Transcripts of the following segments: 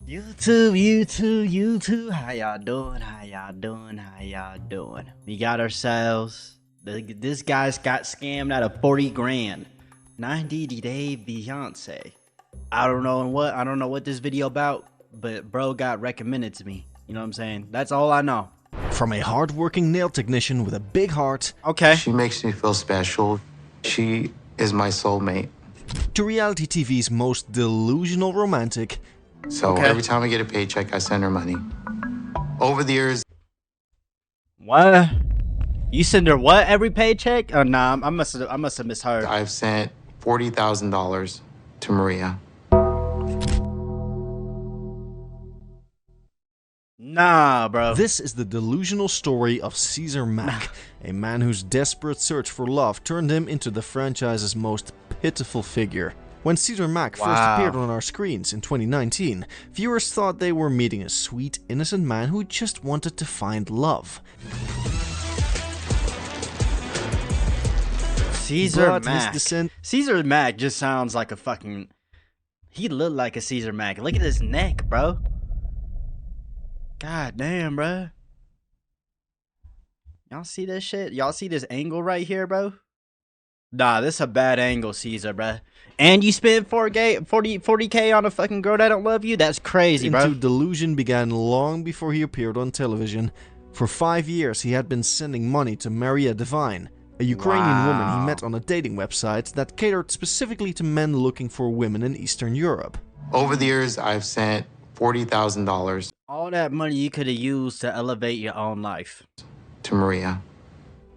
YouTube, how y'all doing? How y'all doing? How y'all doing? We got ourselves, this guy's got scammed out of 40 grand. 90-day Beyonce. I don't know what this video about, but bro got recommended to me. You know what I'm saying? That's all I know. From a hardworking nail technician with a big heart. Okay. She makes me feel special. She is my soulmate. To reality TV's most delusional romantic. So every time I get a paycheck, I send her money. Over the years... What? You send her what every paycheck? Oh nah, I must have misheard. I've sent $40,000 to Maria. Nah, bro. This is the delusional story of Caesar Mack, a man whose desperate search for love turned him into the franchise's most pitiful figure. When Caesar Mack first appeared on our screens in 2019, viewers thought they were meeting a sweet, innocent man who just wanted to find love. Caesar Mack. Caesar Mack just sounds like a fucking... He looked like a Caesar Mack. Look at his neck, bro. God damn, bro. Y'all see this shit? Y'all see this angle right here, bro? Nah, this is a bad angle, Caesar, bro. And you spend 40K on a fucking girl that don't love you? That's crazy, bro. Into delusion began long before he appeared on television. For 5 years, he had been sending money to Maria Divine, a Ukrainian woman he met on a dating website that catered specifically to men looking for women in Eastern Europe. Over the years, I've sent $40,000 all that money you could have used to elevate your own life. To Maria.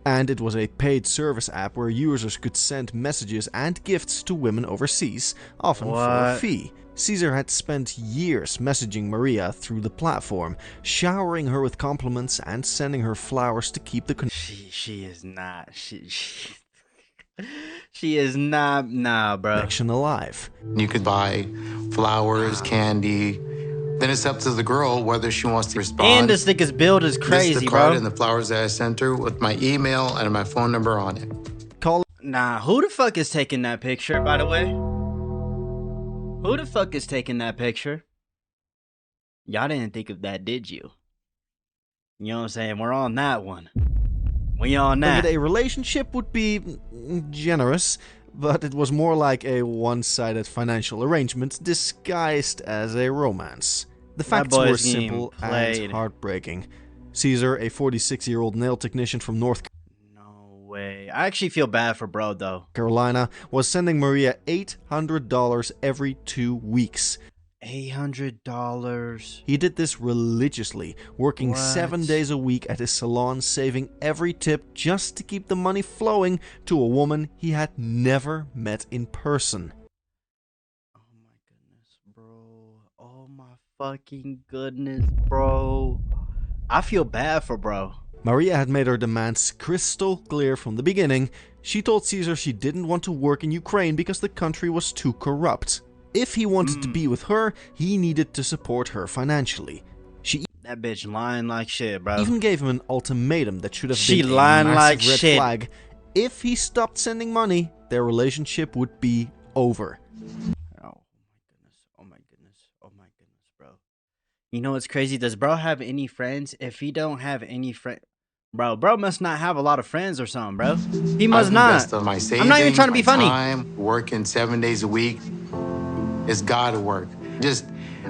And it was a paid service app where users could send messages and gifts to women overseas, often for a fee. Caesar had spent years messaging Maria through the platform, showering her with compliments and sending her flowers to keep the she is not she is not, nah, bro. Connection alive. You could buy flowers, candy. Then it's up to the girl whether she wants to respond. And this nigga's build is crazy, this is the bro. card and the flowers that I sent her with my email and my phone number on it. Nah, who the fuck is taking that picture, by the way? Who the fuck is taking that picture? Y'all didn't think of that, did you? You know what I'm saying? We're on that one. We on that. A relationship would be generous, but it was more like a one-sided financial arrangement disguised as a romance. The facts were simple and heartbreaking. Caesar, a 46-year-old nail technician from North way. I actually feel bad for bro though. Carolina, was sending Maria $800 every 2 weeks. $800? He did this religiously, working 7 days a week at his salon, saving every tip just to keep the money flowing to a woman he had never met in person. Oh my goodness, bro. Oh my fucking goodness, bro. I feel bad for bro. Maria had made her demands crystal clear from the beginning. She told Caesar she didn't want to work in Ukraine because the country was too corrupt. If he wanted to be with her, he needed to support her financially. That bitch lying like shit, bro. Even gave him an ultimatum that should have been a lying massive like red shit. flag. If he stopped sending money, their relationship would be over. Oh my goodness, bro. You know what's crazy? Does bro have any friends? If he don't have any friends, bro must not have a lot of friends or something, bro. He must not. Best of my savings, I'm not even trying to be funny. Time, working 7 days a week. It's gotta work.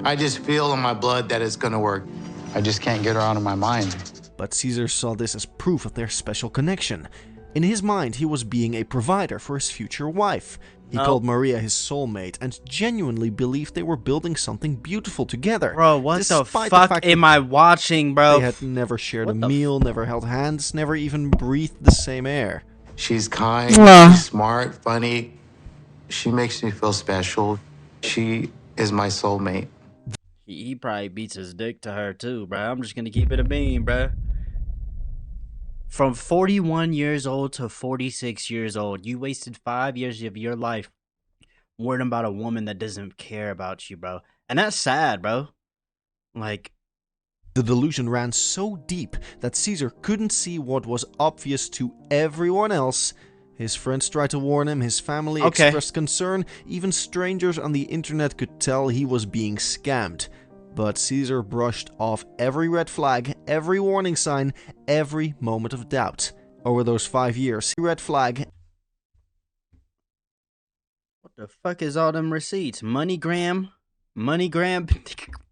I just feel in my blood that it's gonna work. I just can't get her out of my mind. But Caesar saw this as proof of their special connection. In his mind, he was being a provider for his future wife. He called Maria his soulmate and genuinely believed they were building something beautiful together. Bro, what the fuck am I watching, bro? They had never shared a meal, never held hands, never even breathed the same air. She's kind, she's smart, funny. She makes me feel special. She is my soulmate. He probably beats his dick to her too, bro. I'm just gonna keep it a bean, bro. From 41 years old to 46 years old, you wasted 5 years of your life worrying about a woman that doesn't care about you, bro. And that's sad, bro. Like, the delusion ran so deep that Caesar couldn't see what was obvious to everyone else. His friends tried to warn him, his family expressed concern, even strangers on the internet could tell he was being scammed. But Caesar brushed off every red flag, every warning sign, every moment of doubt. Over those 5 years, red flag. What the fuck is all them receipts? MoneyGram,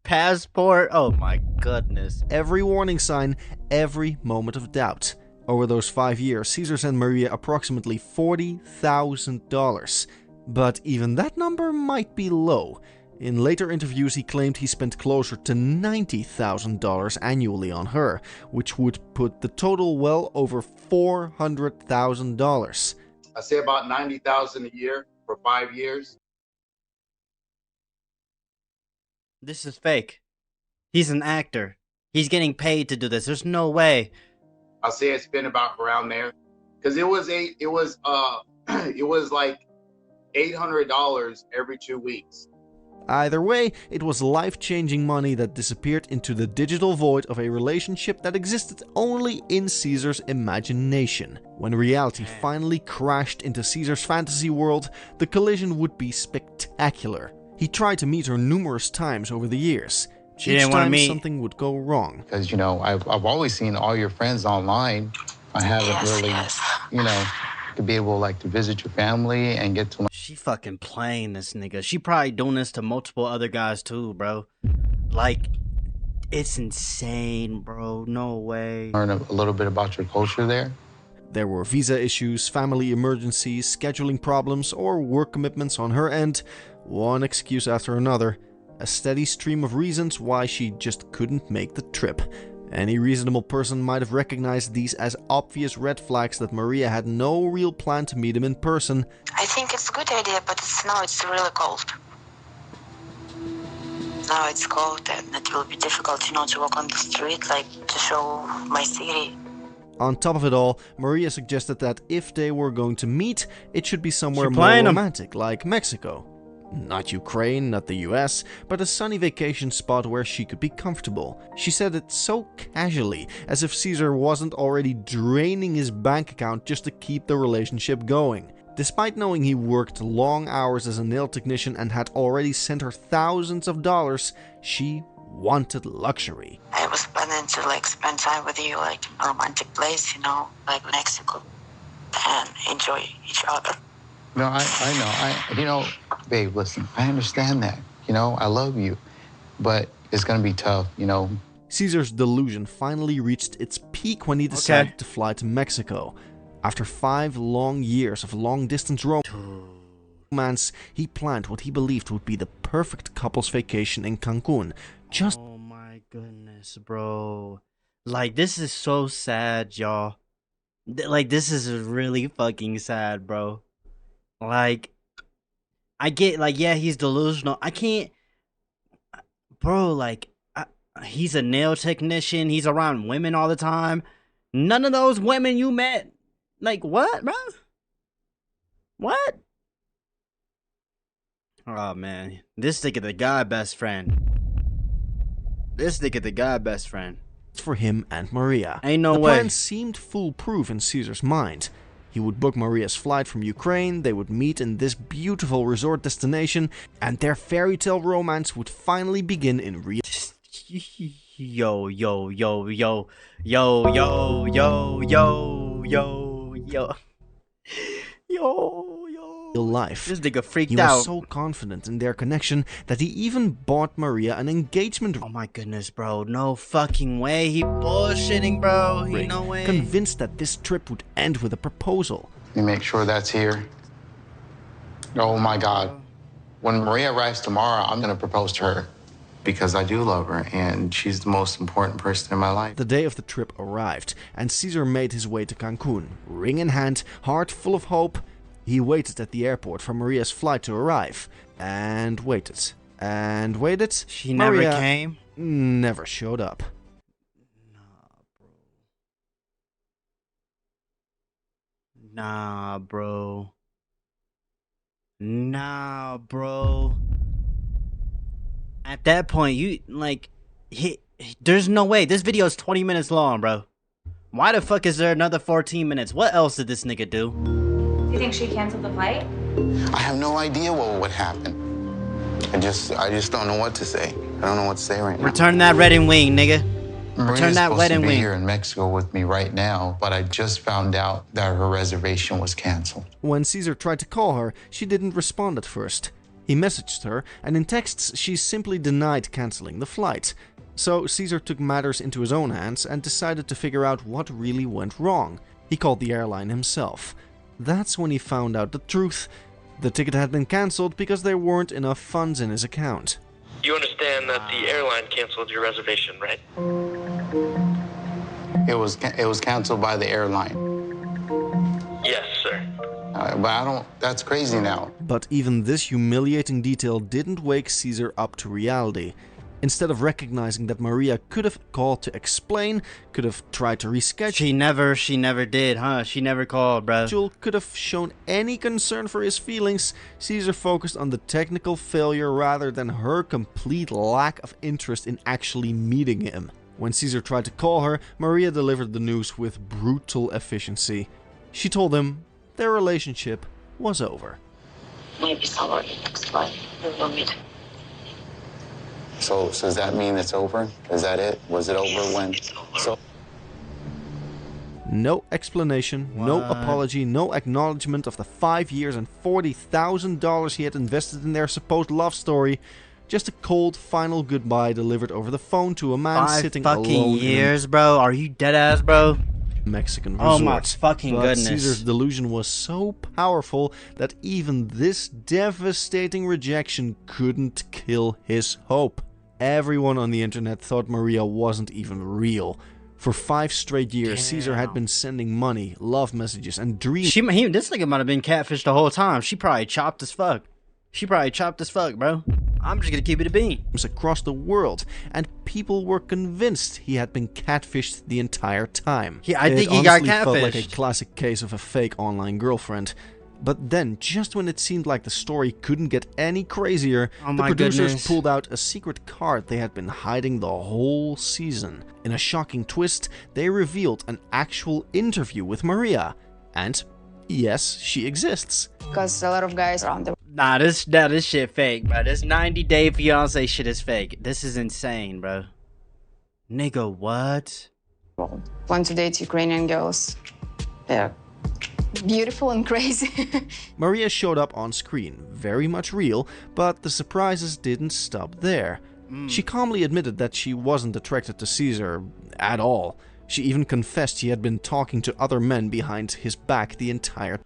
passport. Oh my goodness. Every warning sign, every moment of doubt. Over those 5 years, Caesar sent Maria approximately $40,000. But even that number might be low. In later interviews, he claimed he spent closer to $90,000 annually on her, which would put the total well over $400,000. I say about $90,000 a year for 5 years. This is fake. He's an actor. He's getting paid to do this. There's no way. I'll say it's been about around there, because it was like $800 every 2 weeks. Either way, it was life-changing money that disappeared into the digital void of a relationship that existed only in Caesar's imagination. When reality finally crashed into Caesar's fantasy world, the collision would be spectacular. He tried to meet her numerous times over the years. Each time something would go wrong. Because, you know, I've always seen all your friends online. I haven't really, you know, to be able like to visit your family and get to. She fucking playing this nigga. She probably doing this to multiple other guys too, bro. Like, it's insane, bro. No way. Learn a little bit about your culture there. There were visa issues, family emergencies, scheduling problems, or work commitments on her end. One excuse after another. A steady stream of reasons why she just couldn't make the trip. Any reasonable person might have recognized these as obvious red flags that Maria had no real plan to meet him in person. I think it's a good idea, but now it's really cold. Now it's cold and it will be difficult, you know, to walk on the street, like to show my city. On top of it all, Maria suggested that if they were going to meet, it should be somewhere more romantic, like Mexico. Not Ukraine, not the US, but a sunny vacation spot where she could be comfortable. She said it so casually, as if Caesar wasn't already draining his bank account just to keep the relationship going. Despite knowing he worked long hours as a nail technician and had already sent her thousands of dollars, she wanted luxury. I was planning to like spend time with you, like in a romantic place, you know, like Mexico, and enjoy each other. No, I know. You know, babe, listen, I understand that. You know, I love you, but it's going to be tough, you know. Caesar's delusion finally reached its peak when he decided to fly to Mexico. After 5 long years of long-distance romance, he planned what he believed would be the perfect couple's vacation in Cancun. Oh my goodness, bro. Like, this is so sad, y'all. Like, this is really fucking sad, bro. Like, I get, like, yeah, he's delusional. I can't, bro, like, he's a nail technician. He's around women all the time. None of those women you met, like, what, bro? What? Oh, man. This nigga the guy best friend. This nigga the guy best friend. For him and Maria. Ain't no way. The plan seemed foolproof in Caesar's mind. He would book Maria's flight from Ukraine, they would meet in this beautiful resort destination, and their fairy tale romance would finally begin in real. Yo, yo, yo, yo, yo, yo, yo, yo, yo, yo, yo, life. This nigga freaked out. He was so confident in their connection that he even bought Maria an engagement ring. Oh my goodness, bro. No fucking way. He bullshitting, bro. No way. Convinced that this trip would end with a proposal. Let me make sure that's here. Oh my God. When Maria arrives tomorrow, I'm going to propose to her because I do love her and she's the most important person in my life. The day of the trip arrived and Caesar made his way to Cancun. Ring in hand, heart full of hope, he waited at the airport for Maria's flight to arrive. And waited. And waited. She never came? Never showed up. Nah, bro. Nah, bro. At that point, you, like, there's no way. This video is 20 minutes long, bro. Why the fuck is there another 14 minutes? What else did this nigga do? Do you think she canceled the flight? I have no idea what would happen. I just don't know what to say. I don't know what to say right now. Return that red and wing, nigga. Maria's that supposed red to and be wing. here in Mexico with me right now, but I just found out that her reservation was canceled. When Caesar tried to call her, she didn't respond at first. He messaged her, and in texts she simply denied canceling the flight. So Caesar took matters into his own hands and decided to figure out what really went wrong. He called the airline himself. That's when he found out the truth. The ticket had been cancelled because there weren't enough funds in his account. You understand that the airline canceled your reservation, right? It was canceled by the airline. Yes, sir. That's crazy now. But even this humiliating detail didn't wake Caesar up to reality. Instead of recognizing that Maria could have called to explain, could have tried to reschedule, She never did, huh? She never called, bro. could have shown any concern for his feelings, Caesar focused on the technical failure rather than her complete lack of interest in actually meeting him. When Caesar tried to call her, Maria delivered the news with brutal efficiency. She told him their relationship was over. Maybe somebody next flight we will meet. So does that mean it's over? Is that it? Was it over when? It's over. So No explanation, no What? apology, no acknowledgement of the 5 years and $40,000 he had invested in their supposed love story. Just a cold final goodbye delivered over the phone to a man 5 sitting fucking alone years, bro. Are you dead ass, bro? in a Mexican resort. Oh my fucking But goodness. Caesar's delusion was so powerful that even this devastating rejection couldn't kill his hope. Everyone on the internet thought Maria wasn't even real. For 5 straight years, Caesar had been sending money, love messages, and dreams This nigga might have been catfished the whole time. She probably chopped as fuck. Bro. I'm just gonna keep it a bean. across the world, and people were convinced he had been catfished the entire time. Yeah, I think he got honestly felt like a catfished. classic case of a fake online girlfriend. But then, just when it seemed like the story couldn't get any crazier, Oh the my producers goodness. pulled out a secret card they had been hiding the whole season. In a shocking twist, they revealed an actual interview with Maria. And yes, she exists. Because a lot of guys around the Nah, this shit fake, bro. This 90-day fiance shit is fake. This is insane, bro. Nigga, what? world want to date Ukrainian girls. They're beautiful and crazy. Maria showed up on screen, very much real, but the surprises didn't stop there. She calmly admitted that she wasn't attracted to Caesar at all. She even confessed she had been talking to other men behind his back the entire time.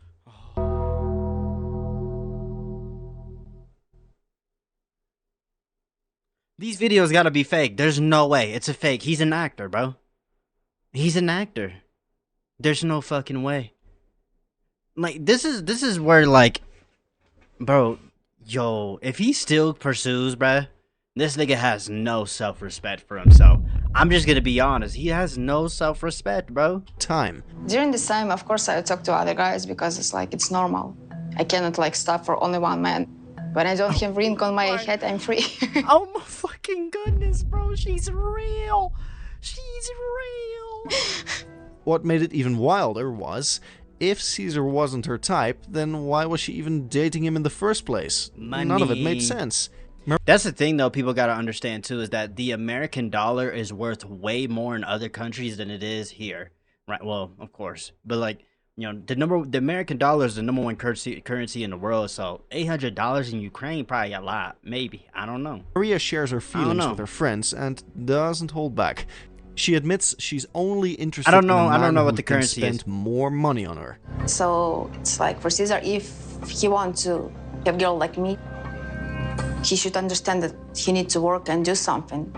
These videos gotta be fake. There's no way. It's a fake. He's an actor, bro. He's an actor. There's no fucking way. Like, this is where, like, bro, yo, if he still pursues, bro, this nigga has no self-respect for himself. I'm just gonna be honest. He has no self-respect, bro. During this time, of course, I talk to other guys because it's like, it's normal. I cannot like stop for only one man. When I don't have ring on my head, I'm free. Oh my fucking goodness, bro. She's real. She's real. What made it even wilder was, if Caesar wasn't her type, then why was she even dating him in the first place? None of it made Money. sense. That's the thing, though, people gotta understand, too, is that the American dollar is worth way more in other countries than it is here. Right, well, of course. But, like, you know, the American dollar is the #1 currency in the world, so $800 in Ukraine probably a lot. Maybe. I don't know. Maria shares her feelings know. with her friends and doesn't hold back. She admits she's only interested I don't know in a man what who the can currency spend is. more money on her. So it's like for Caesar, if he wants to have a girl like me, he should understand that he needs to work and do something.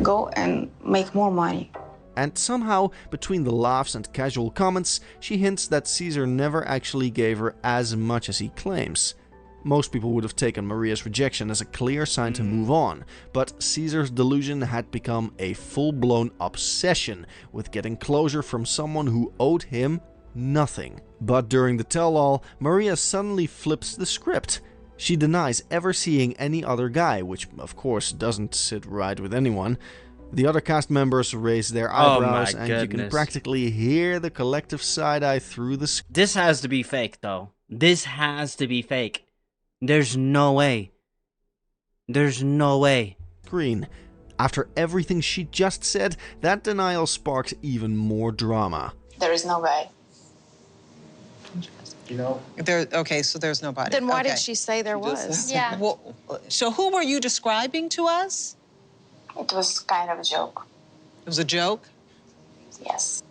Go and make more money. And somehow, between the laughs and casual comments, she hints that Caesar never actually gave her as much as he claims. Most people would have taken Maria's rejection as a clear sign to move on, but Caesar's delusion had become a full-blown obsession with getting closure from someone who owed him nothing. But during the tell-all, Maria suddenly flips the script. She denies ever seeing any other guy, which of course doesn't sit right with anyone. The other cast members raise their eyebrows, and you can goodness. practically hear the collective side-eye through the screen. This has to be fake, though. This has to be fake. There's no way. There's no way. Screen. After everything she just said, that denial sparks even more drama. There is no way. You know? Okay, so there's nobody. Then why Okay. did she say there was? Yeah. Well, so who were you describing to us? It was kind of a joke. It was a joke? Yes.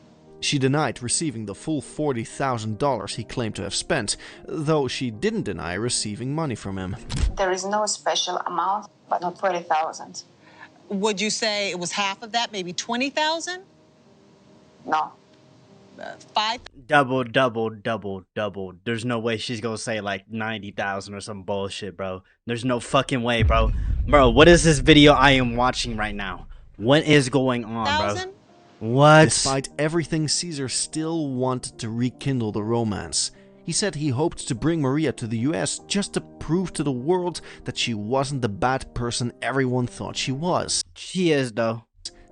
She denied receiving the full $40,000 he claimed to have spent, though she didn't deny receiving money from him. There is no special amount, but not 40,000. Would you say it was half of that, maybe 20,000? No. 5? Double. There's no way she's gonna say like 90,000 or some bullshit, bro. There's no fucking way, bro. Bro, what is this video I am watching right now? What is going on, bro? 1,000? What? Despite everything, Caesar still wanted to rekindle the romance. He said he hoped to bring Maria to the US just to prove to the world that she wasn't the bad person everyone thought she was. She is, though.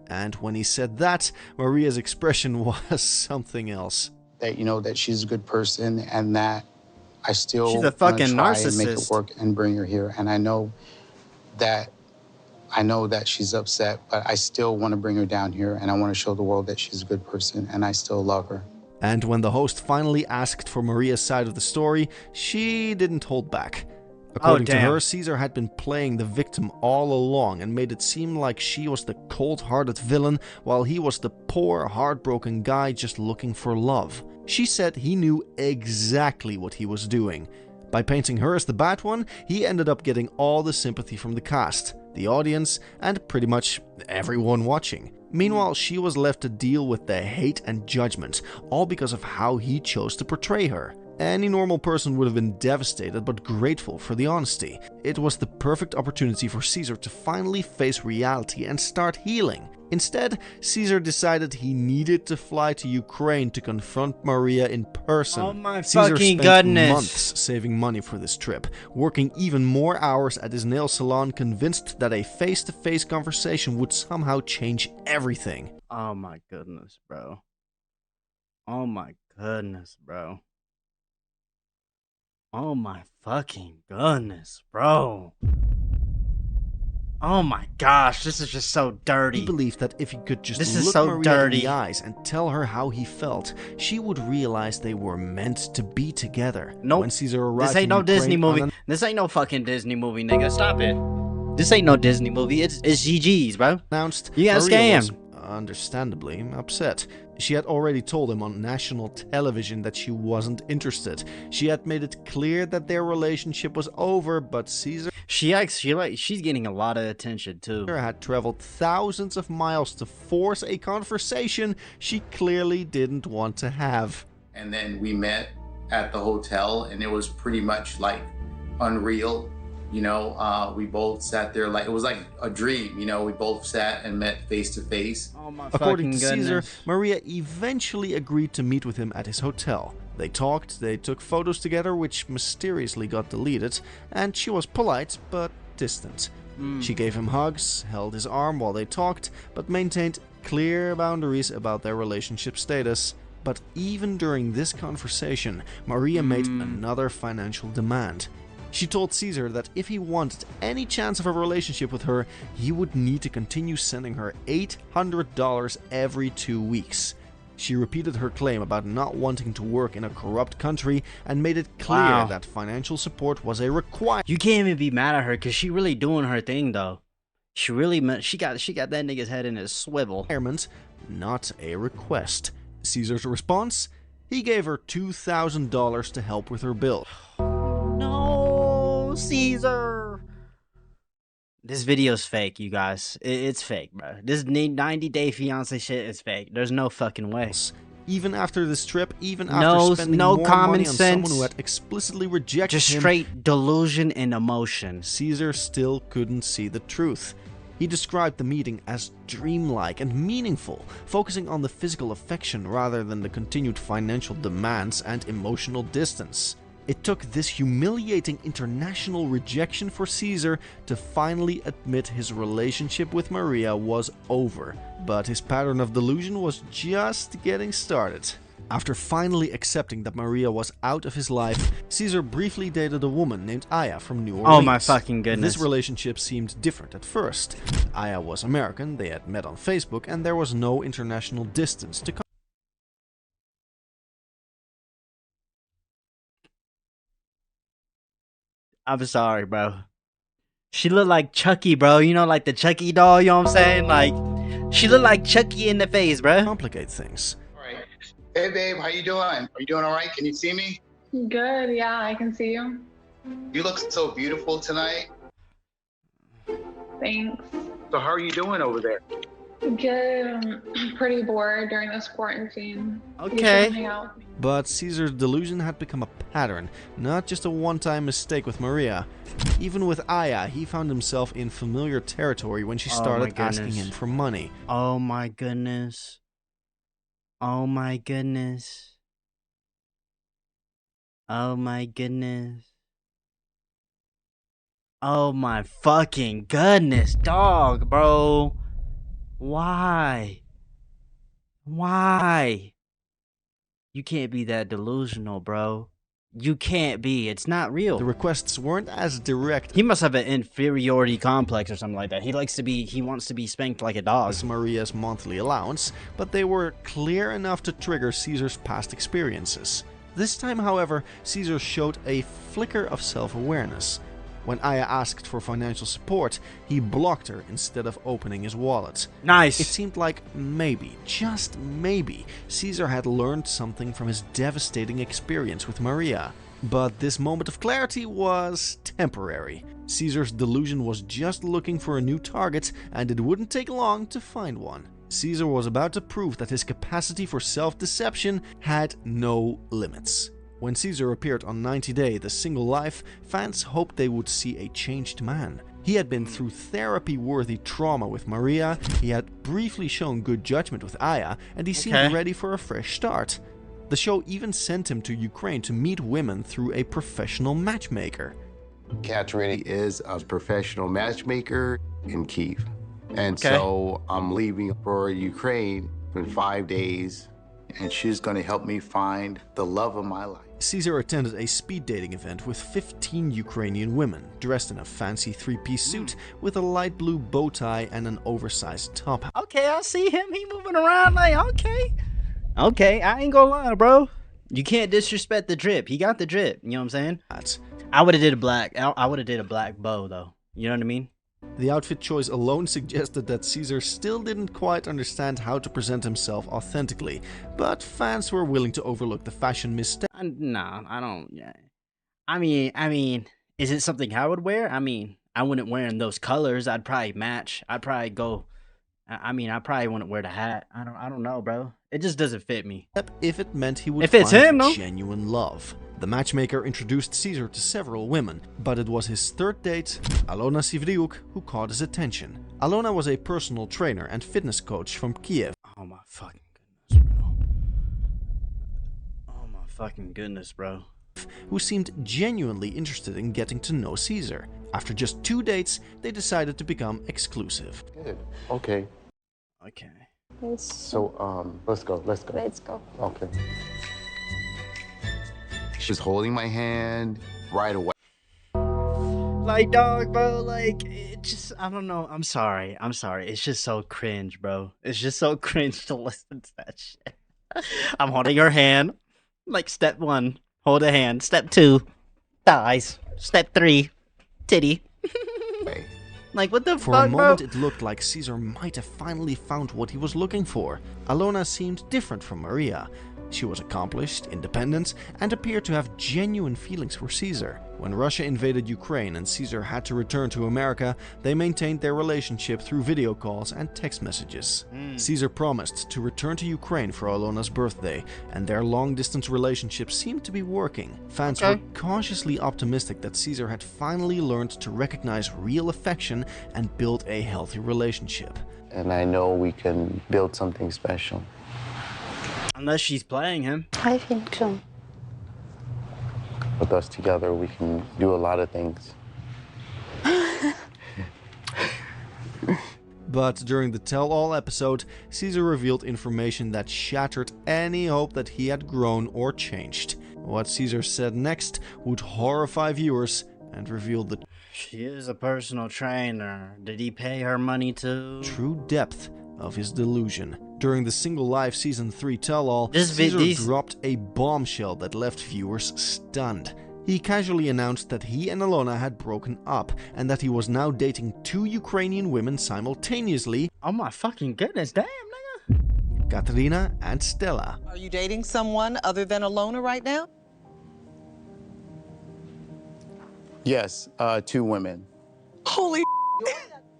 And when he said that, Maria's expression was something else. That, you know, that she's a good person and that I still She's a wanna fucking try and make it narcissist. work and bring her here. And I know that she's upset, but I still want to bring her down here and I want to show the world that she's a good person and I still love her. And when the host finally asked for Maria's side of the story, she didn't hold back. According to damn. her, Caesar had been playing the victim all along and made it seem like she was the cold-hearted villain while he was the poor, heartbroken guy just looking for love. She said he knew exactly what he was doing. By painting her as the bad one, he ended up getting all the sympathy from the cast, the audience, and pretty much everyone watching. Meanwhile, she was left to deal with the hate and judgment, all because of how he chose to portray her. Any normal person would have been devastated but grateful for the honesty. It was the perfect opportunity for Caesar to finally face reality and start healing. Instead, Caesar decided he needed to fly to Ukraine to confront Maria in person. Oh my Caesar fucking spent goodness. months saving money for this trip, working even more hours at his nail salon, convinced that a face-to-face conversation would somehow change everything. Oh my goodness, bro. Oh my goodness, bro. Oh my fucking goodness, bro. Oh my gosh, this is just so dirty. He believed that if he could just This is look so Maria in dirty. the eyes and tell her how he felt, she would realize they were meant to be together. Nope. When Caesar arrived This ain't in no Ukraine Disney on movie. an This ain't no fucking Disney movie, nigga. Stop it. This ain't no Disney movie. It's GG's, bro. announced, You got Maria was scammed. understandably upset. She had already told him on national television that she wasn't interested. She had made it clear that their relationship was over, but Caesar She's getting a lot of attention too. had traveled thousands of miles to force a conversation she clearly didn't want to have. And then we met at the hotel and it was pretty much like unreal. You know, we both sat there like it was like a dream. You know, we both sat and met face to face. Oh my According to fucking Caesar, goodness. Maria eventually agreed to meet with him at his hotel. They talked, they took photos together, which mysteriously got deleted, and she was polite but distant. She gave him hugs, held his arm while they talked, but maintained clear boundaries about their relationship status. But even during this conversation, Maria made another financial demand. She told Caesar that if he wanted any chance of a relationship with her, he would need to continue sending her $800 every 2 weeks. She repeated her claim about not wanting to work in a corrupt country and made it clear Wow. that financial support was a requirement. You can't even be mad at her because she really doing her thing though. She got that nigga's head in his swivel. Not a request. Caesar's response? He gave her $2,000 to help with her bill. No, Caesar. This video's fake, you guys. It's fake, bro. This 90-day fiance shit is fake. There's no fucking way. Even after this trip, even No- after spending no more common money on someone sense. who had explicitly rejected Just him, straight delusion and emotion. Caesar still couldn't see the truth. He described the meeting as dreamlike and meaningful, focusing on the physical affection rather than the continued financial demands and emotional distance. It took this humiliating international rejection for Caesar to finally admit his relationship with Maria was over, but his pattern of delusion was just getting started. After finally accepting that Maria was out of his life, Caesar briefly dated a woman named Aya from New Orleans. Oh my fucking goodness. This relationship seemed different at first. Aya was American, they had met on Facebook, and there was no international distance to I'm sorry, bro. She looked like Chucky, bro. You know, like the Chucky doll, you know what I'm saying? Like, she looked like Chucky in the face, bro. complicate things. All right. Hey, babe, how you doing? Are you doing all right? Can you see me? Good, yeah, I can see you. You look so beautiful tonight. Thanks. So how are you doing over there? Good. I'm pretty bored during this quarantine. You should Okay. hang out with me. But Caesar's delusion had become a pattern, not just a one-time mistake with Maria. Even with Aya, he found himself in familiar territory when she Oh my started asking goodness. him for money. Oh my goodness. Oh my goodness. Oh my goodness. Oh my fucking goodness, dog, bro. Why? Why? You can't be that delusional, bro. You can't be. It's not real. The requests weren't as direct He must have an inferiority complex or something like that. He wants to be spanked like a dog. as Maria's monthly allowance, but they were clear enough to trigger Caesar's past experiences. This time, however, Caesar showed a flicker of self-awareness. When Aya asked for financial support, he blocked her instead of opening his wallet. Nice. It seemed like maybe, just maybe, Caesar had learned something from his devastating experience with Maria. But this moment of clarity was temporary. Caesar's delusion was just looking for a new target, and it wouldn't take long to find one. Caesar was about to prove that his capacity for self-deception had no limits. When Caesar appeared on 90 Day, The Single Life, fans hoped they would see a changed man. He had been through therapy-worthy trauma with Maria, he had briefly shown good judgment with Aya, and he seemed ready for a fresh start. The show even sent him to Ukraine to meet women through a professional matchmaker. Katerina is a professional matchmaker in Kyiv. And so I'm leaving for Ukraine in 5 days, and she's going to help me find the love of my life. Caesar attended a speed dating event with 15 Ukrainian women, dressed in a fancy three-piece suit with a light blue bow tie and an oversized top hat. Okay, I see him. He moving around like, okay. Okay, I ain't gonna lie, bro. You can't disrespect the drip. He got the drip. You know what I'm saying? I would have did a black. I would have did a black bow though. You know what I mean? The outfit choice alone suggested that Caesar still didn't quite understand how to present himself authentically, but fans were willing to overlook the fashion misstep. Nah, I don't. Yeah. I mean, is it something I would wear? I mean, I wouldn't wear in those colors. I'd probably match. I'd probably go. I mean, I probably wouldn't wear the hat. I don't know, bro. It just doesn't fit me. If it meant he would If it's find him, no? genuine love. The matchmaker introduced Caesar to several women, but it was his third date, Alona Sivriuk, who caught his attention. Alona was a personal trainer and fitness coach from Kiev. Oh my fucking goodness, bro. Oh my fucking goodness, bro. Who seemed genuinely interested in getting to know Caesar. After just 2 dates, they decided to become exclusive. Good. Okay. Okay. So, let's go. Let's go. Okay. She was holding my hand right away. Like, dog, bro, like, it just, I don't know. I'm sorry. It's just so cringe, bro. It's just so cringe to listen to that shit. I'm holding her hand. Like, step 1, hold a hand. Step 2, thighs. Step 3, titty. Like, what the For fuck, a moment, bro? it looked like Caesar might have finally found what he was looking for. Alona seemed different from Maria. She was accomplished, independent, and appeared to have genuine feelings for Caesar. When Russia invaded Ukraine and Caesar had to return to America, they maintained their relationship through video calls and text messages. Caesar promised to return to Ukraine for Alona's birthday, and their long-distance relationship seemed to be working. Fans were cautiously optimistic that Caesar had finally learned to recognize real affection and build a healthy relationship. And I know we can build something special. Unless she's playing him. I think so. With us together, we can do a lot of things. But during the tell-all episode, Caesar revealed information that shattered any hope that he had grown or changed. What Caesar said next would horrify viewers and reveal the She is a personal trainer. Did he pay her money too? true depth of his delusion. During the Single Life Season 3 tell-all, This Caesar dropped a bombshell that left viewers stunned. He casually announced that he and Alona had broken up, and that he was now dating 2 Ukrainian women simultaneously. Oh my fucking goodness, damn, nigga. Katerina and Stella. Are you dating someone other than Alona right now? Yes, 2 women. Holy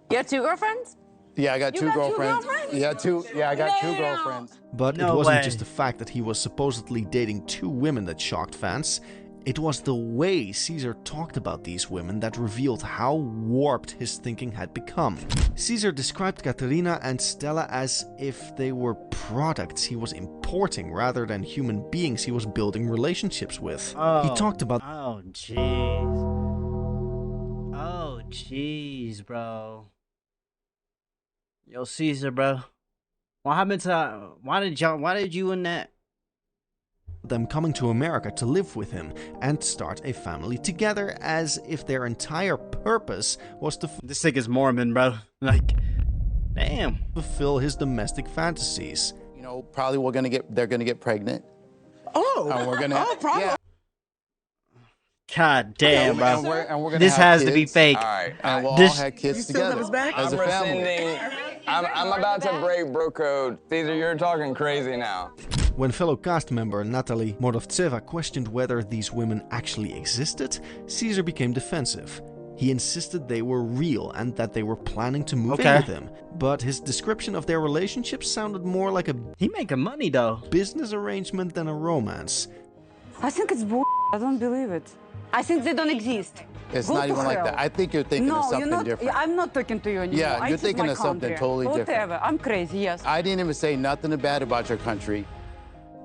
You have 2 girlfriends? Yeah, I got You 2 got 2 girlfriends. girlfriends? Yeah, I got 2 Damn. girlfriends. But No it wasn't way. just the fact that he was supposedly dating 2 women that shocked fans. It was the way Caesar talked about these women that revealed how warped his thinking had become. Caesar described Katerina and Stella as if they were products he was importing rather than human beings he was building relationships with. He talked about Oh jeez. Oh jeez, bro. Yo, Caesar, bro. What happened to? Why did you and that? them coming to America to live with him and start a family together, as if their entire purpose was to This thing is Mormon, bro. Like, damn. fulfill his domestic fantasies. You know, probably they're gonna get pregnant. Oh, And we're gonna probably. yeah, God damn, and bro. we're gonna This have has to be kids, fake. All right. And we'll This- all have kids You still got together his back? as a I'm family. rescinding. I'm about to break bro code. Caesar, you're talking crazy now. When fellow cast member Natalie Morovtseva questioned whether these women actually existed, Caesar became defensive. He insisted they were real and that they were planning to move in Okay. with him. But his description of their relationship sounded more like a He making money though. business arrangement than a romance. I think it's bull. I don't believe it. I think they don't exist. It's Go not to even like hell. that. I think you're thinking No, of you're something not. different. I'm not talking to you anymore. Yeah, you're This is thinking my of something country. totally different. Whatever. I'm crazy. Yes. I didn't even say nothing bad about your country.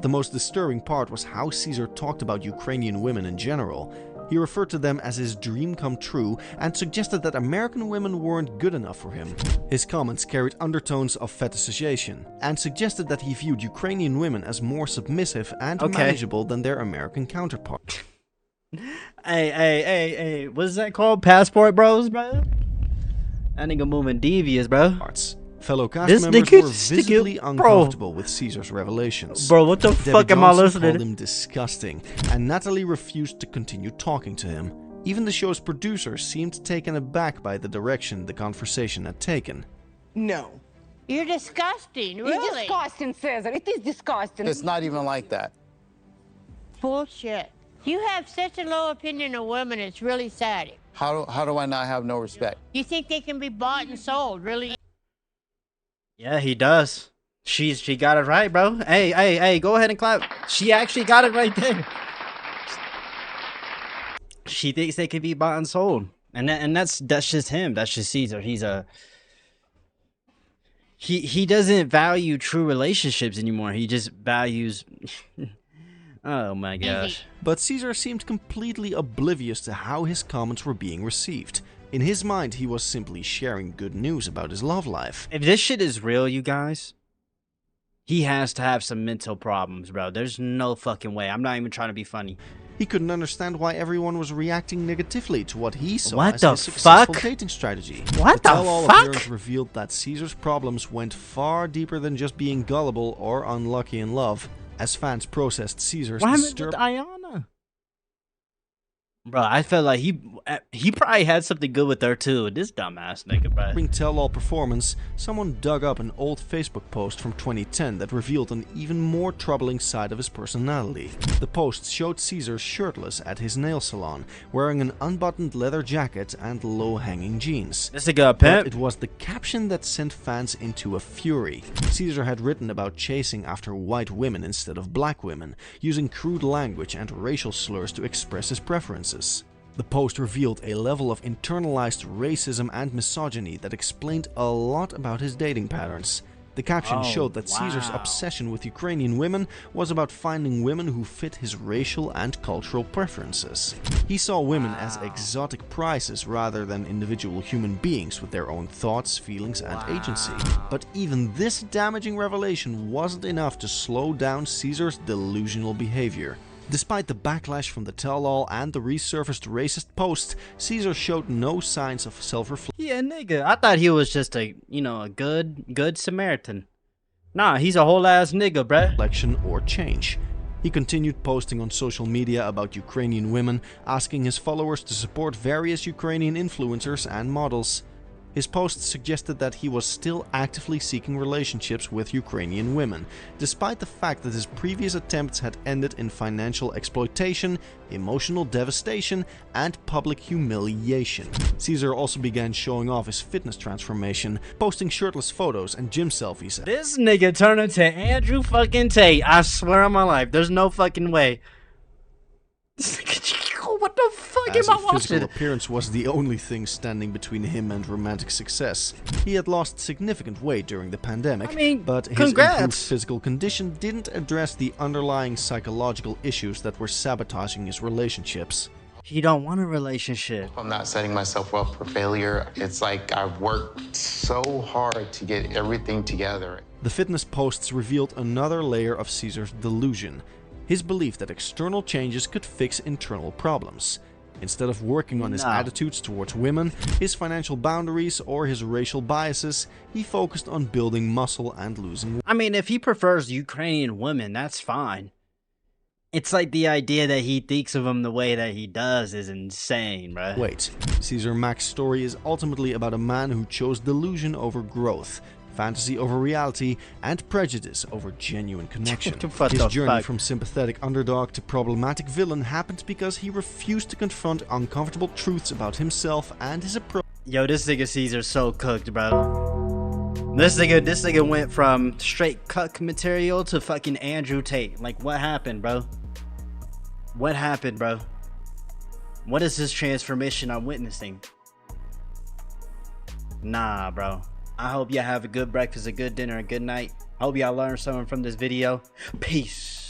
The most disturbing part was how Caesar talked about Ukrainian women in general. He referred to them as his dream come true and suggested that American women weren't good enough for him. His comments carried undertones of fetishization and suggested that he viewed Ukrainian women as more submissive and Okay. manageable than their American counterparts. Hey, what's that called? Passport bros, bro? That nigga moving devious, bro. Fellow cast This members nigga- were this visibly nigga- uncomfortable with Caesar's revelations. Bro, what the Debbie fuck am I Johnson listening called to? him disgusting, and Natalie refused to continue talking to him. Even the show's producer seemed taken aback by the direction the conversation had taken. No. You're disgusting, It's really. disgusting, Caesar. It is disgusting. It's not even like that. Bullshit. You have such a low opinion of women, it's really sad. How do I not have no respect? You think they can be bought and sold, really? Yeah, he does. She got it right, bro. Hey, go ahead and clap. She actually got it right there. She thinks they could be bought and sold. And that's just him. That's just Caesar. He's a he doesn't value true relationships anymore. He just values oh my gosh. But Caesar seemed completely oblivious to how his comments were being received. In his mind, he was simply sharing good news about his love life. If this shit is real, you guys, he has to have some mental problems, bro. There's no fucking way. I'm not even trying to be funny. He couldn't understand why everyone was reacting negatively to what he saw What as the his successful fuck? dating strategy. What the tell-all fuck? appearance revealed that Caesar's problems went far deeper than just being gullible or unlucky in love. As fans processed Caesar's What happened with disturbing Ayana? Bro, I felt like he probably had something good with her too. This dumbass nigga, bro. tell-all performance, someone dug up an old Facebook post from 2010 that revealed an even more troubling side of his personality. The post showed Caesar shirtless at his nail salon, wearing an unbuttoned leather jacket and low-hanging jeans. This nigga a But pimp. it was the caption that sent fans into a fury. Caesar had written about chasing after white women instead of black women, using crude language and racial slurs to express his preferences. The post revealed a level of internalized racism and misogyny that explained a lot about his dating patterns. The caption showed that Caesar's obsession with Ukrainian women was about finding women who fit his racial and cultural preferences. He saw women as exotic prizes rather than individual human beings with their own thoughts, feelings, and agency. But even this damaging revelation wasn't enough to slow down Caesar's delusional behavior. Despite the backlash from the tell-all and the resurfaced racist posts, Caesar showed no signs of self-reflection. Yeah, nigga. I thought he was just a, a good Samaritan. Nah, he's a whole ass nigga, bruh. Reflection or change. He continued posting on social media about Ukrainian women, asking his followers to support various Ukrainian influencers and models. His posts suggested that he was still actively seeking relationships with Ukrainian women, despite the fact that his previous attempts had ended in financial exploitation, emotional devastation, and public humiliation. Caesar also began showing off his fitness transformation, posting shirtless photos and gym selfies. This nigga turned into Andrew fucking Tate. I swear on my life, there's no fucking way. What the fuck am I watching? His physical appearance was the only thing standing between him and romantic success. He had lost significant weight during the pandemic, but his improved physical condition didn't address the underlying psychological issues that were sabotaging his relationships. He don't want a relationship. I'm not setting myself up for failure. It's like I've worked so hard to get everything together. The fitness posts revealed another layer of Caesar's delusion. His belief that external changes could fix internal problems. Instead of working on his attitudes towards women, his financial boundaries, or his racial biases, he focused on building muscle and losing weight. I mean, if he prefers Ukrainian women, that's fine. It's like the idea that he thinks of them the way that he does is insane, bro. Wait, Caesar Mac's story is ultimately about a man who chose delusion over growth, fantasy over reality, and prejudice over genuine connection. His journey from sympathetic underdog to problematic villain happened because he refused to confront uncomfortable truths about himself and his approach. Yo, this nigga Caesar's so cooked, bro. This nigga went from straight cuck material to fucking Andrew Tate. Like, what happened, bro? What happened, bro? What is this transformation I'm witnessing? Nah, bro. I hope y'all have a good breakfast, a good dinner, a good night. I hope y'all learned something from this video. Peace.